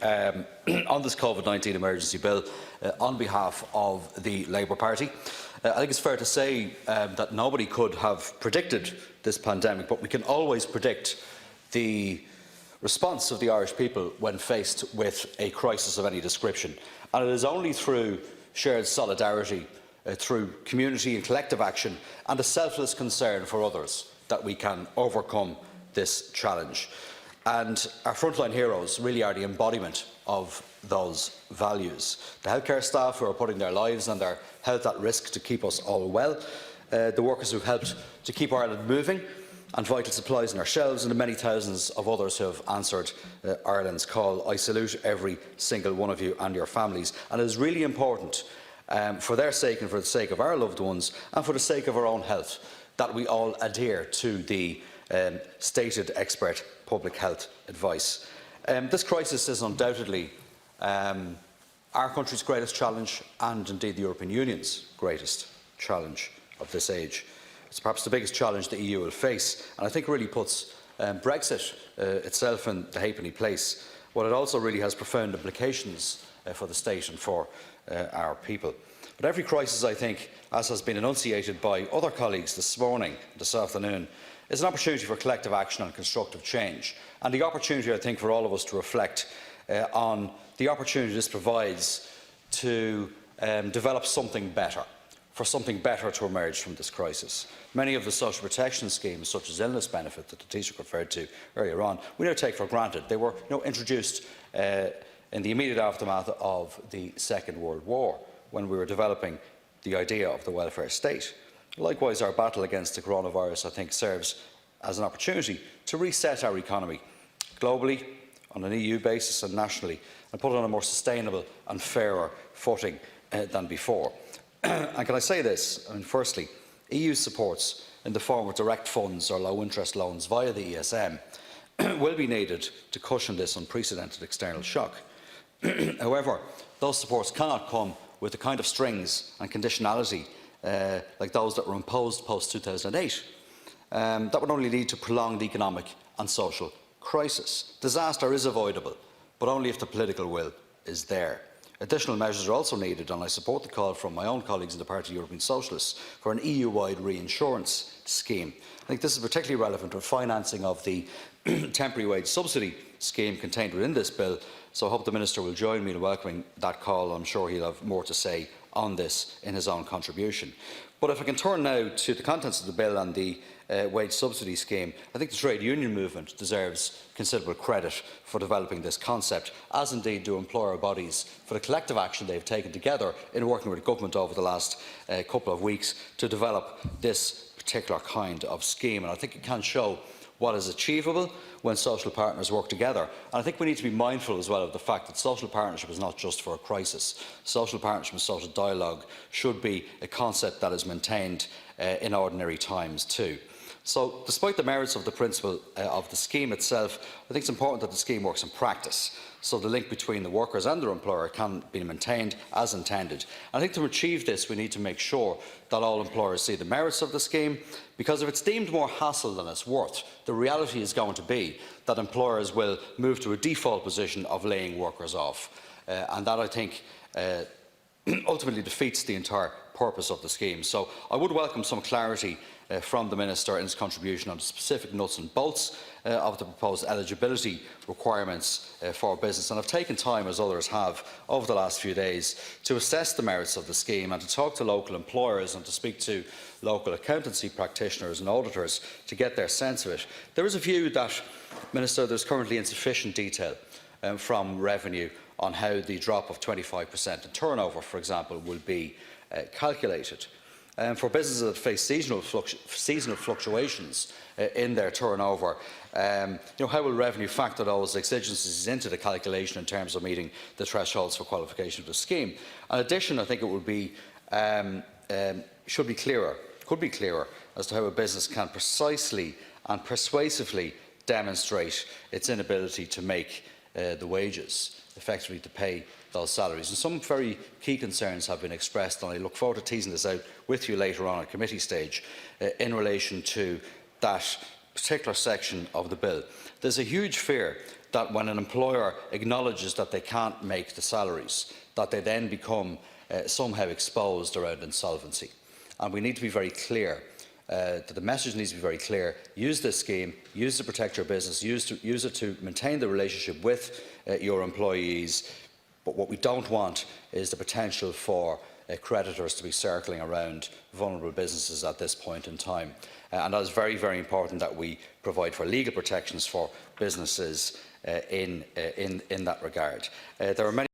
on this COVID-19 emergency bill on behalf of the Labour Party. I think it's fair to say that nobody could have predicted this pandemic, but we can always predict the response of the Irish people when faced with a crisis of any description. And it is only through shared solidarity, through community and collective action, and a selfless concern for others that we can overcome this challenge. And our frontline heroes really are the embodiment of those values. The healthcare staff who are putting their lives and their health at risk to keep us all well, the workers who have helped to keep Ireland moving and vital supplies on our shelves, and the many thousands of others who have answered Ireland's call. I salute every single one of you and your families, and it is really important for their sake and for the sake of our loved ones and for the sake of our own health that we all adhere to the stated expert public health advice. This crisis is undoubtedly our country's greatest challenge, and indeed the European Union's greatest challenge of this age. It's perhaps the biggest challenge the EU will face, and I think really puts Brexit itself in the halfpenny place. But it also really has profound implications for the state and for our people. But every crisis, I think, as has been enunciated by other colleagues this morning, this afternoon, is an opportunity for collective action and constructive change, and the opportunity, I think, for all of us to reflect on the opportunity this provides to develop something better, for something better to emerge from this crisis. Many of the social protection schemes, such as illness benefit that the Taoiseach referred to earlier on, we now take for granted. They were introduced in the immediate aftermath of the Second World War, when we were developing the idea of the welfare state. Likewise, our battle against the coronavirus, I think, serves as an opportunity to reset our economy globally, on an EU basis and nationally, and put it on a more sustainable and fairer footing than before. And can I say this? Firstly, EU supports in the form of direct funds or low-interest loans via the ESM will be needed to cushion this unprecedented external shock. However, those supports cannot come with the kind of strings and conditionality like those that were imposed post-2008. That would only lead to prolonged economic and social crisis. Disaster is avoidable, but only if the political will is there. Additional measures are also needed, and I support the call from my own colleagues in the Party of European Socialists for an EU-wide reinsurance scheme. I think this is particularly relevant with financing of the temporary wage subsidy scheme contained within this bill, so I hope the Minister will join me in welcoming that call. I'm sure he'll have more to say on this in his own contribution. But if I can turn now to the contents of the bill and the wage subsidy scheme, I think the trade union movement deserves considerable credit for developing this concept, as indeed do employer bodies for the collective action they have taken together in working with the government over the last couple of weeks to develop this particular kind of scheme. And I think it can show what is achievable when social partners work together. And I think we need to be mindful as well of the fact that social partnership is not just for a crisis. Social partnership and social dialogue should be a concept that is maintained in ordinary times too. So, despite the merits of the principle of the scheme itself, I think it's important that the scheme works in practice, so the link between the workers and their employer can be maintained as intended. I think to achieve this, we need to make sure that all employers see the merits of the scheme, because if it's deemed more hassle than it's worth, the reality is going to be that employers will move to a default position of laying workers off, and that, I think, ultimately defeats the entire purpose of the scheme. So I would welcome some clarity from the Minister in his contribution on the specific nuts and bolts of the proposed eligibility requirements for business. And I've taken time, as others have, over the last few days to assess the merits of the scheme and to talk to local employers and to speak to local accountancy practitioners and auditors to get their sense of it. There is a view that, Minister, there is currently insufficient detail from revenue on how the drop of 25% in turnover, for example, will be calculated. For businesses that face seasonal fluctuations in their turnover, how will revenue factor those exigencies into the calculation in terms of meeting the thresholds for qualification of the scheme? In addition, I think it would be, could be clearer as to how a business can precisely and persuasively demonstrate its inability to make the wages, effectively to pay those salaries. And some very key concerns have been expressed, and I look forward to teasing this out with you later on at committee stage in relation to that particular section of the bill. There's a huge fear that when an employer acknowledges that they can't make the salaries, that they then become somehow exposed around insolvency. And we need to be very clear. That the message needs to be very clear. Use this scheme, use it to protect your business, use it to maintain the relationship with your employees. But what we don't want is the potential for creditors to be circling around vulnerable businesses at this point in time. And that is very, very important that we provide for legal protections for businesses in that regard. There are many